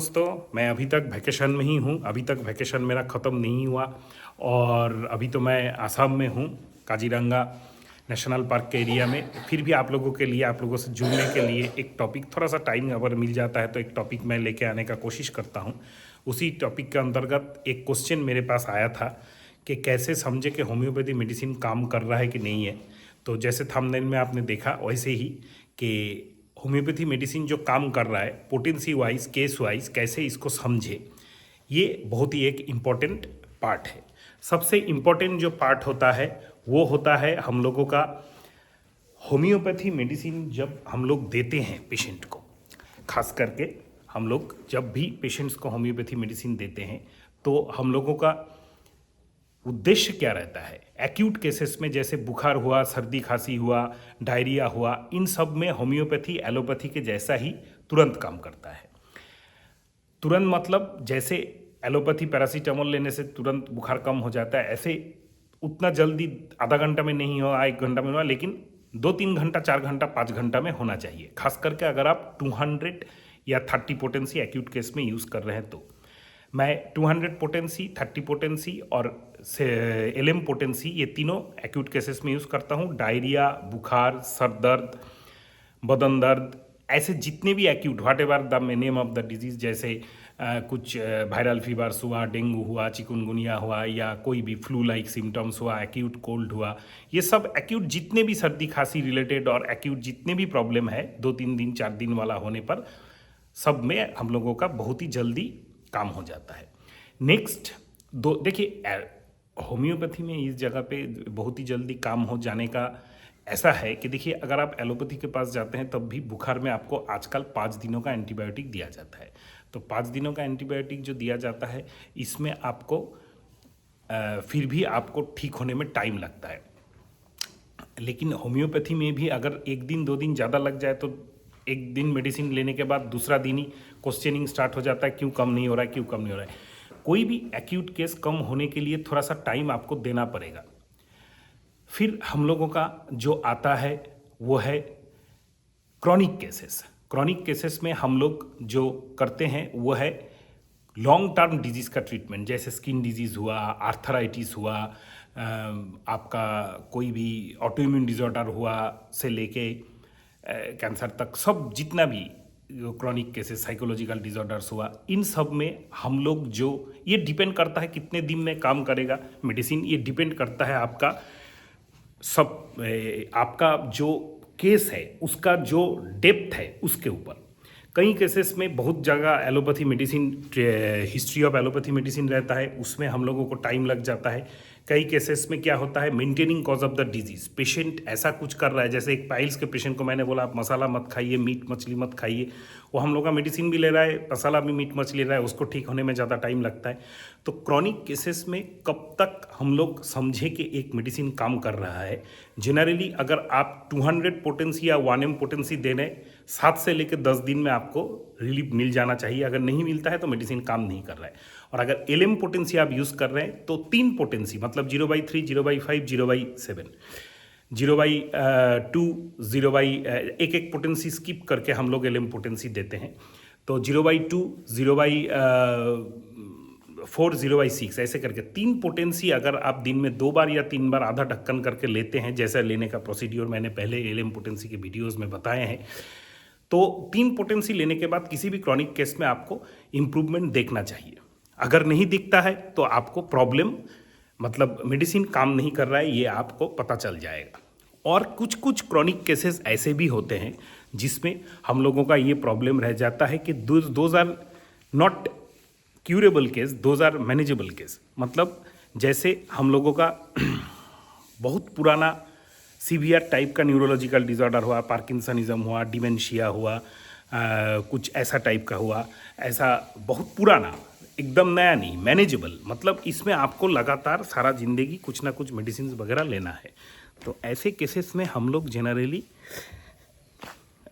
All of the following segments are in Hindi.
दोस्तों, मैं अभी तक वैकेशन में ही हूँ। अभी तक वैकेशन मेरा ख़त्म नहीं हुआ और अभी तो मैं आसाम में हूँ, काजीरंगा नेशनल पार्क के एरिया में। फिर भी आप लोगों के लिए, आप लोगों से जुड़ने के लिए एक टॉपिक, थोड़ा सा टाइम अगर मिल जाता है तो एक टॉपिक मैं लेके आने का कोशिश करता हूँ। उसी टॉपिक के अंतर्गत एक क्वेश्चन मेरे पास आया था कि कैसे समझे कि होम्योपैथी मेडिसिन काम कर रहा है कि नहीं है। तो जैसे थंबनेल में आपने देखा वैसे ही कि होम्योपैथी मेडिसिन जो काम कर रहा है पोटेंसी वाइज, केस वाइज, कैसे इसको समझे, ये बहुत ही एक इम्पॉर्टेंट पार्ट है। सबसे इम्पॉर्टेंट जो पार्ट होता है वो होता है हम लोगों का होम्योपैथी मेडिसिन जब हम लोग देते हैं पेशेंट को। खास करके हम लोग जब भी पेशेंट्स को होम्योपैथी मेडिसिन देते हैं तो हम लोगों का उद्देश्य क्या रहता है। एक्यूट केसेस में जैसे बुखार हुआ, सर्दी खांसी हुआ, डायरिया हुआ, इन सब में होम्योपैथी एलोपैथी के जैसा ही तुरंत काम करता है। तुरंत मतलब जैसे एलोपैथी पैरासीटामोल लेने से तुरंत बुखार कम हो जाता है, ऐसे उतना जल्दी आधा घंटा में नहीं हुआ, 1 घंटा में हुआ, लेकिन 2-3 घंटा, 4 घंटा, 5 घंटा में होना चाहिए। खास करके अगर आप 200 या 30 पोटेंसी एक्यूट केस में यूज़ कर रहे हैं तो मैं 200 पोटेंसी, 30 पोटेंसी और एलएम पोटेंसी, ये तीनों एक्यूट केसेस में यूज़ करता हूँ। डायरिया, बुखार, सर दर्द, बदन दर्द, ऐसे जितने भी acute, what ever the name of the disease, जैसे कुछ वायरल फीवर्स हुआ, डेंगू हुआ, चिकनगुनिया हुआ, या कोई भी फ्लू लाइक सिम्टम्स हुआ, एक्यूट कोल्ड हुआ, ये सब एक्यूट जितने भी सर्दी खांसी रिलेटेड और एक्यूट जितने भी प्रॉब्लम है 2-3 दिन 4 दिन वाला होने पर, सब में हम लोगों का बहुत ही जल्दी काम हो जाता है। नेक्स्ट दो देखिए, होम्योपैथी में इस जगह पे बहुत ही जल्दी काम हो जाने का ऐसा है कि देखिए, अगर आप एलोपैथी के पास जाते हैं तब भी बुखार में आपको आजकल 5 दिनों का एंटीबायोटिक दिया जाता है। तो 5 दिनों का एंटीबायोटिक जो दिया जाता है, इसमें आपको फिर भी आपको ठीक होने में टाइम लगता है। लेकिन होम्योपैथी में भी अगर 1 दिन 2 दिन ज़्यादा लग जाए तो 1 दिन मेडिसिन लेने के बाद दूसरा दिन ही क्वेश्चनिंग स्टार्ट हो जाता है, क्यों कम नहीं हो रहा है, क्यों कम नहीं हो रहा है। कोई भी एक्यूट केस कम होने के लिए थोड़ा सा टाइम आपको देना पड़ेगा। फिर हम लोगों का जो आता है वो है क्रॉनिक केसेस। क्रॉनिक केसेस में हम लोग जो करते हैं वो है लॉन्ग टर्म डिजीज़ का ट्रीटमेंट, जैसे स्किन डिजीज़ हुआ, आर्थराइटिस हुआ, आपका कोई भी ऑटोइम्यून डिसऑर्डर हुआ से लेके कैंसर तक, सब जितना भी क्रॉनिक केसेस, साइकोलॉजिकल डिसऑर्डर्स हुआ, इन सब में हम लोग जो, ये डिपेंड करता है कितने दिन में काम करेगा मेडिसिन, ये डिपेंड करता है आपका आपका जो केस है उसका जो डेप्थ है उसके ऊपर। कई केसेस में बहुत जगह allopathy medicine, history of allopathy medicine रहता है, उसमें हम लोगों को टाइम लग जाता है। कई केसेस में क्या होता है, maintaining cause of the disease, patient ऐसा कुछ कर रहा है, जैसे एक पाइल्स के पेशेंट को मैंने बोला आप मसाला मत खाइए, मीट मछली मत खाइए, वो हम लोग का मेडिसिन भी ले रहा है, मसाला भी मीट मछली ले रहा है, उसको ठीक होने में ज़्यादा टाइम लगता है। तो क्रॉनिक केसेस में कब तक हम लोग समझे कि एक मेडिसिन काम कर रहा है। जनरली अगर आप 200 पोटेंसी या 1M पोटेंसी दे रहे, 7 से लेकर 10 दिन में आपको रिलीफ मिल जाना चाहिए। अगर नहीं मिलता है तो मेडिसिन काम नहीं कर रहा है। और अगर एलएम पोटेंसी आप यूज़ कर रहे हैं तो 3 पोटेंसी, मतलब 0/3, 0/5, 0/7, 0/2, 1 पोटेंसी स्किप करके हम लोग एलएम पोटेंसी देते हैं। तो 0/2, 0/4, 0/6, ऐसे करके 3 पोटेंसी अगर आप दिन में 2 बार या 3 बार आधा ढक्कन करके लेते हैं, जैसा लेने का प्रोसीड्योर मैंने पहले एलएम पोटेंसी के वीडियोज़ में बताए हैं, तो 3 पोटेंसी लेने के बाद किसी भी क्रॉनिक केस में आपको इम्प्रूवमेंट देखना चाहिए। अगर नहीं दिखता है तो आपको प्रॉब्लम, मतलब मेडिसिन काम नहीं कर रहा है, ये आपको पता चल जाएगा। और कुछ कुछ क्रॉनिक केसेस ऐसे भी होते हैं जिसमें हम लोगों का ये प्रॉब्लम रह जाता है कि those are not curable case, those are manageable case. मतलब जैसे हम लोगों का बहुत पुराना सीवियर टाइप का न्यूरोलॉजिकल डिसऑर्डर हुआ, पार्किंसनिज्म हुआ, डिमेंशिया हुआ, कुछ ऐसा टाइप का हुआ, ऐसा बहुत पुराना, एकदम नया नहीं, मैनेजेबल, मतलब इसमें आपको लगातार सारा ज़िंदगी कुछ ना कुछ मेडिसिन वगैरह लेना है। तो ऐसे केसेस में हम लोग जनरली,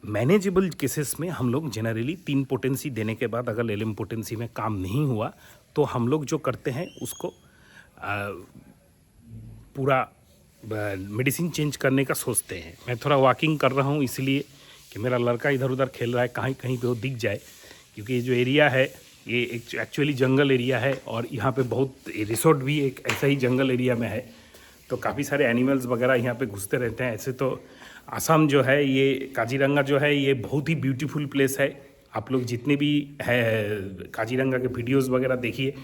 मैनेजेबल केसेस में हम लोग जनरली 3 पोटेंसी देने के बाद अगर एलएम पोटेंसी में काम नहीं हुआ तो हम लोग जो करते हैं उसको पूरा मेडिसिन चेंज करने का सोचते हैं। मैं थोड़ा वॉकिंग कर रहा हूँ इसलिए कि मेरा लड़का इधर उधर खेल रहा है, कहीं कहीं पे वो दिख जाए क्योंकि ये जो एरिया है ये एक्चुअली जंगल एरिया है और यहाँ पे बहुत रिसोर्ट भी एक ऐसा ही जंगल एरिया में है, तो काफ़ी सारे एनिमल्स वगैरह यहाँ पे घुसते रहते हैं। ऐसे तो आसाम जो है, ये काजीरंगा जो है, ये बहुत ही ब्यूटीफुल प्लेस है। आप लोग जितने भी है काजीरंगा के वीडियोस वगैरह देखिए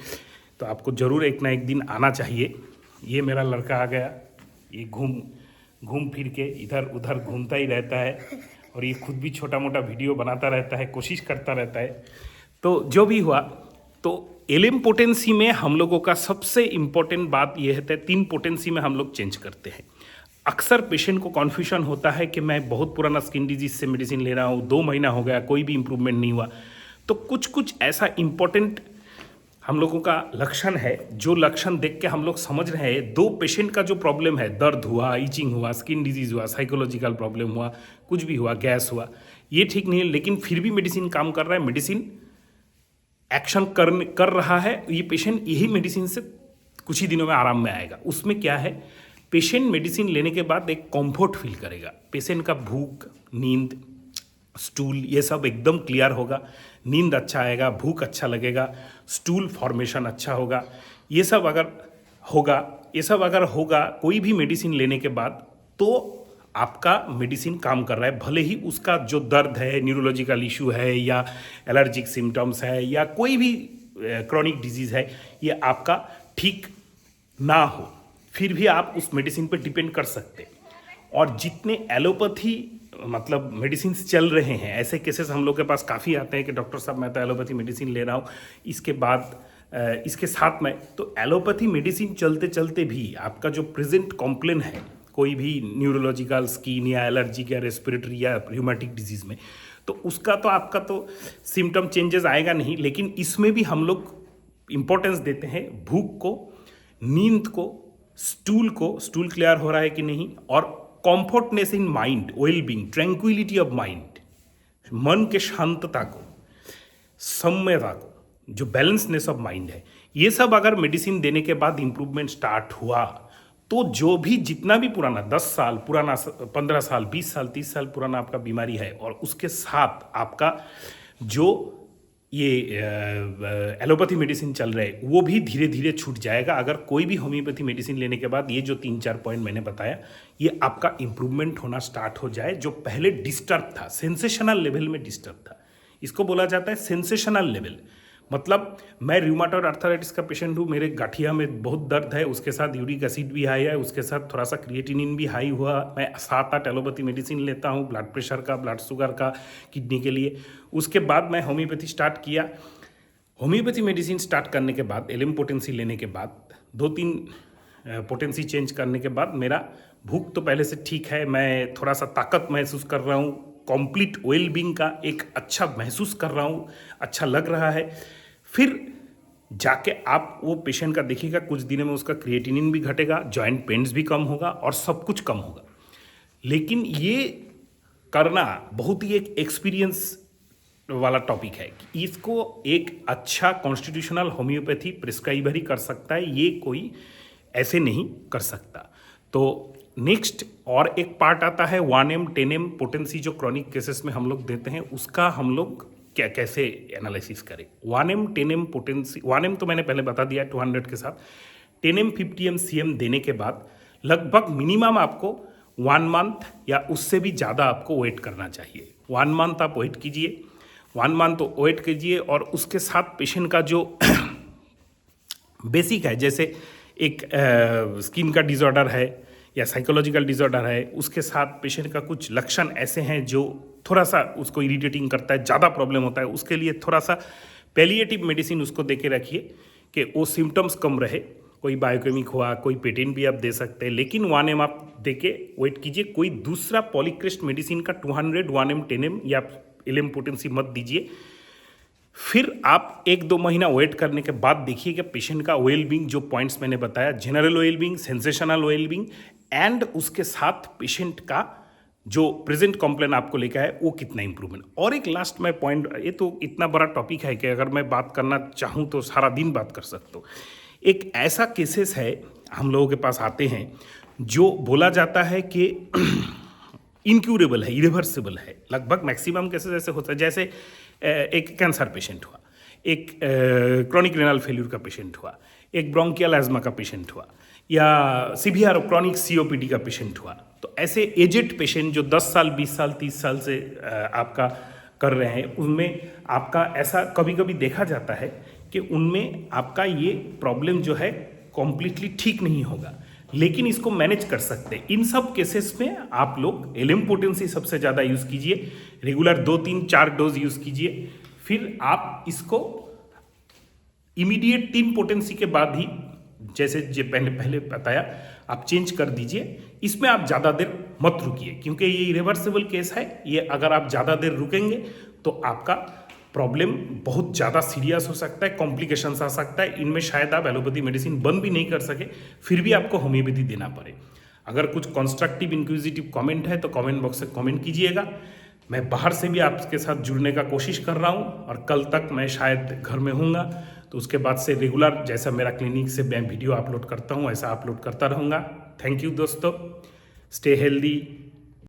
तो आपको ज़रूर एक ना एक दिन आना चाहिए। ये मेरा लड़का आ गया, ये घूम फिर के इधर उधर घूमता ही रहता है और ये खुद भी छोटा मोटा वीडियो बनाता रहता है, कोशिश करता रहता है। तो जो भी हुआ, तो एलएम पोटेंसी में हम लोगों का सबसे इम्पोर्टेंट बात यह है, 3 पोटेंसी में हम लोग चेंज करते हैं। अक्सर पेशेंट को कन्फ्यूजन होता है कि मैं बहुत पुराना स्किन डिजीज से मेडिसिन ले रहा हूँ, 2 महीना हो गया, कोई भी इम्प्रूवमेंट नहीं हुआ। तो कुछ ऐसा इम्पोर्टेंट हम लोगों का लक्षण है, जो लक्षण देख के हम लोग समझ रहे हैं 2 पेशेंट का जो प्रॉब्लम है, दर्द हुआ, ईचिंग हुआ, स्किन डिजीज हुआ, साइकोलॉजिकल प्रॉब्लम हुआ, कुछ भी हुआ, गैस हुआ, ये ठीक नहीं है, लेकिन फिर भी मेडिसिन काम कर रहा है, मेडिसिन एक्शन कर रहा है। ये पेशेंट यही मेडिसिन से कुछ ही दिनों में आराम में आएगा। उसमें क्या है, पेशेंट मेडिसिन लेने के बाद एक कंफर्ट फील करेगा, पेशेंट का भूख, नींद, स्टूल, ये सब एकदम क्लियर होगा, नींद अच्छा आएगा, भूख अच्छा लगेगा, स्टूल फॉर्मेशन अच्छा होगा। ये सब अगर होगा कोई भी मेडिसिन लेने के बाद, तो आपका मेडिसिन काम कर रहा है। भले ही उसका जो दर्द है, न्यूरोलॉजिकल इशू है या एलर्जिक सिम्टम्स है या कोई भी क्रॉनिक डिजीज़ है, ये आपका ठीक ना हो, फिर भी आप उस मेडिसिन पर डिपेंड कर सकते हैं। और जितने एलोपैथी मतलब मेडिसिन चल रहे हैं, ऐसे केसेस हम लोग के पास काफ़ी आते हैं कि डॉक्टर साहब मैं तो एलोपैथी मेडिसिन ले रहा हूँ, इसके बाद इसके साथ में, तो एलोपैथी मेडिसिन चलते चलते भी आपका जो प्रेजेंट कॉम्प्लेन है, कोई भी न्यूरोलॉजिकल, स्किन या एलर्जी या रेस्पिरेटरी या र्यूमेटिक डिजीज़ में, तो उसका तो आपका तो सिम्टम चेंजेस आएगा नहीं, लेकिन इसमें भी हम लोग इम्पोर्टेंस देते हैं भूख को, नींद को, स्टूल क्लियर हो रहा है कि नहीं, और comfortness in mind, well being, tranquillity of mind, मन के शांतता को, सम्यता को, जो बैलेंसनेस ऑफ माइंड है, ये सब अगर मेडिसिन देने के बाद इंप्रूवमेंट स्टार्ट हुआ, तो जो भी जितना भी पुराना 10 साल पुराना, 15 साल, 20 साल, 30 साल पुराना आपका बीमारी है, और उसके साथ आपका जो ये एलोपैथी मेडिसिन चल रहे हैं, वो भी धीरे धीरे छूट जाएगा। अगर कोई भी होम्योपैथी मेडिसिन लेने के बाद ये जो 3-4 पॉइंट मैंने बताया, ये आपका इम्प्रूवमेंट होना स्टार्ट हो जाए। जो पहले डिस्टर्ब था, सेंसेशनल लेवल में डिस्टर्ब था, इसको बोला जाता है सेंसेशनल लेवल। मतलब मैं रूमेटॉइड आर्थराइटिस का पेशेंट हूँ, मेरे गठिया में बहुत दर्द है, उसके साथ यूरिक एसिड भी हाई है, उसके साथ थोड़ा सा क्रिएटिनिन भी हाई हुआ, मैं 7-8 एलोपैथी मेडिसिन लेता हूँ, ब्लड प्रेशर का, ब्लड शुगर का, किडनी के लिए। उसके बाद मैं होम्योपैथी स्टार्ट किया। होम्योपैथी मेडिसिन स्टार्ट करने के बाद, एलएम पोटेंसी लेने के बाद, 2-3 पोटेंसी चेंज करने के बाद मेरा भूख तो पहले से ठीक है, मैं थोड़ा सा ताकत महसूस कर रहा हूँ, कंप्लीट वेल बीइंग का एक अच्छा महसूस कर रहा हूँ, अच्छा लग रहा है। फिर जाके आप वो पेशेंट का देखिएगा, कुछ दिनों में उसका क्रिएटिनिन भी घटेगा, जॉइंट पेन्स भी कम होगा और सब कुछ कम होगा। लेकिन ये करना बहुत ही एक एक्सपीरियंस वाला टॉपिक है कि इसको एक अच्छा कॉन्स्टिट्यूशनल होम्योपैथी प्रिस्क्राइबर ही कर सकता है, ये कोई ऐसे नहीं कर सकता। तो नेक्स्ट और एक पार्ट आता है 1M 10M पोटेंसी, जो क्रॉनिक केसेस में हम लोग देते हैं, उसका हम लोग क्या कैसे एनालिसिस करें। 1M 10M पोटेंसी, 1M तो मैंने पहले बता दिया 200 के साथ, 10M 50M CM देने के बाद लगभग मिनिमम आपको 1 मंथ या उससे भी ज़्यादा आपको वेट करना चाहिए। 1 मंथ आप वेट कीजिए, 1 मंथ तो वेट कीजिए, और उसके साथ पेशेंट का जो बेसिक है, जैसे एक स्किन का डिसऑर्डर है या साइकोलॉजिकल डिसऑर्डर है, उसके साथ पेशेंट का कुछ लक्षण ऐसे हैं जो थोड़ा सा उसको इरिटेटिंग करता है, ज़्यादा प्रॉब्लम होता है, उसके लिए थोड़ा सा पैलिएटिव मेडिसिन उसको दे के रखिए कि वो सिम्टम्स कम रहे। कोई बायोकेमिक हुआ, कोई पेटेन भी आप दे सकते हैं, लेकिन 1M आप दे के वेट कीजिए। कोई दूसरा पॉलीक्रिस्ट मेडिसिन का 200, 1M 10M या एलएम पोटेंसी मत दीजिए। फिर आप 1-2 महीना वेट करने के बाद देखिएगा पेशेंट का वेल बीइंग, जो पॉइंट्स मैंने बताया, general well being, sensational well being, and उसके साथ पेशेंट का जो प्रेजेंट कॉम्प्लेन आपको लेकर है वो कितना इंप्रूवमेंट। और एक लास्ट में पॉइंट, ये तो इतना बड़ा टॉपिक है कि अगर मैं बात करना चाहूँ तो सारा दिन बात कर सकता हूँ। एक ऐसा केसेस है हम लोगों के पास आते हैं जो बोला जाता है कि इनक्यूरेबल है, इरिवर्सिबल है, लगभग मैक्सिमम केसेस ऐसे होता है, जैसे एक कैंसर पेशेंट हुआ, एक क्रॉनिक रेनल फेल्यूर का पेशेंट हुआ, एक ब्रोंकियल एज्मा का पेशेंट हुआ, या सीवियर क्रॉनिक सीओपीडी का पेशेंट हुआ। तो ऐसे एजेड पेशेंट जो 10 साल 20 साल 30 साल से आपका कर रहे हैं, उनमें आपका ऐसा कभी कभी देखा जाता है कि उनमें आपका ये प्रॉब्लम जो है कॉम्प्लीटली ठीक नहीं होगा, लेकिन इसको मैनेज कर सकते हैं। इन सब केसेस में आप लोग एलएम पोटेंसी सबसे ज़्यादा यूज़ कीजिए, रेगुलर 2 3 4 डोज यूज़ कीजिए, फिर आप इसको इमीडिएट 3 पोटेंसी के बाद ही, जैसे जो पहले बताया, आप चेंज कर दीजिए। इसमें आप ज़्यादा देर मत रुकिए, क्योंकि ये इरिवर्सिबल केस है। ये अगर आप ज़्यादा देर रुकेंगे तो आपका प्रॉब्लम बहुत ज़्यादा सीरियस हो सकता है, कॉम्प्लिकेशंस आ सकता है। इनमें शायद आप एलोपैथी मेडिसिन बंद भी नहीं कर सके, फिर भी आपको होम्योपैथी देना पड़े। अगर कुछ कंस्ट्रक्टिव इंक्विजिटिव कमेंट है तो कमेंट बॉक्स से कमेंट कीजिएगा। मैं बाहर से भी आपके साथ जुड़ने का कोशिश कर रहा हूँ, और कल तक मैं शायद घर में हूँगा, तो उसके बाद से रेगुलर जैसा मेरा क्लिनिक से मैं वीडियो अपलोड करता हूँ ऐसा अपलोड करता रहूँगा। थैंक यू दोस्तों, स्टे हेल्दी,